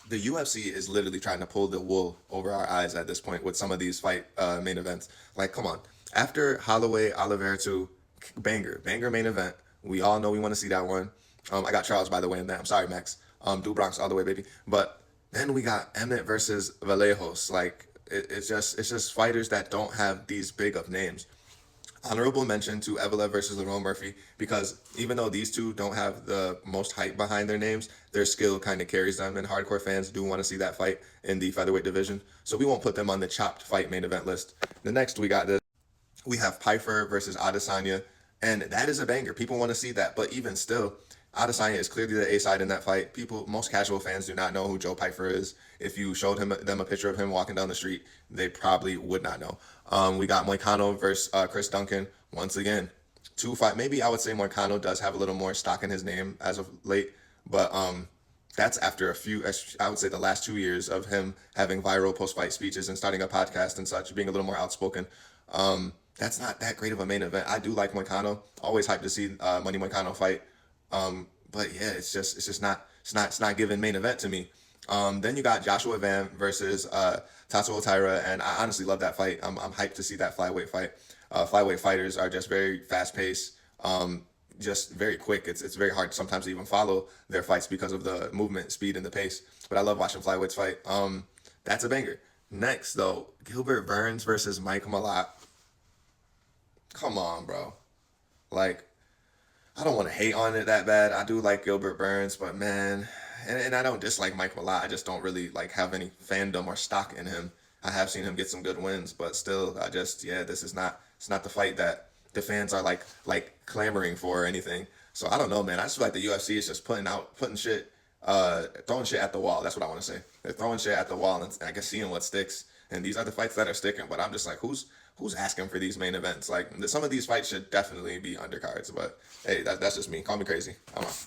the UFC is literally trying to pull the wool over our eyes at this point with some of these fight main events. Like, come on. After Holloway Oliveira 2, banger main event. We all know we want to see that one. I got Charles, by the way, in that. I'm sorry, Max. Do Bronx all the way, baby. But then we got Emmett versus Vallejos. Like, it's just fighters that don't have these big of names. Honorable mention to Evela versus Lerone Murphy, because even though these two don't have the most hype behind their names, their skill kind of carries them, and hardcore fans do want to see that fight in the featherweight division. So we won't put them on the chopped fight main event list. The next we have Piper versus Adesanya, and that is a banger. People want to see that, but even still, Adesanya is clearly the A side in that fight. Most casual fans do not know who Joe Piper is. If you showed them a picture of him walking down the street, they probably would not know. We got Moicano versus Chris Duncan. Once again, two fight. Maybe I would say Moicano does have a little more stock in his name as of late, but that's after I would say the last 2 years of him having viral post fight speeches and starting a podcast and such, being a little more outspoken. That's not that great of a main event. I do like Moicano. Always hyped to see Money Moicano fight. But yeah, it's not giving main event to me. Then you got Joshua Van versus Tatsuo Taira, and I honestly love that fight. I'm hyped to see that flyweight fight. Flyweight fighters are just very fast paced, just very quick. It's very hard sometimes to even follow their fights because of the movement, speed, and the pace. But I love watching flyweights fight. That's a banger. Next though, Gilbert Burns versus Mike Malott. Come on, bro. Like, I don't want to hate on it that bad. I do like Gilbert Burns, but man, and I don't dislike Mike a lot. I just don't really like have any fandom or stock in him. I have seen him get some good wins, but still, this is not it's not the fight that the fans are like clamoring for or anything. So I don't know, man. I just feel like the UFC is just putting shit, throwing shit at the wall. That's what I want to say. They're throwing shit at the wall, and I guess seeing what sticks. And these are the fights that are sticking. But I'm just like, who's asking for these main events? Like some of these fights should definitely be undercards. But hey, that's just me. Call me crazy. I'm out.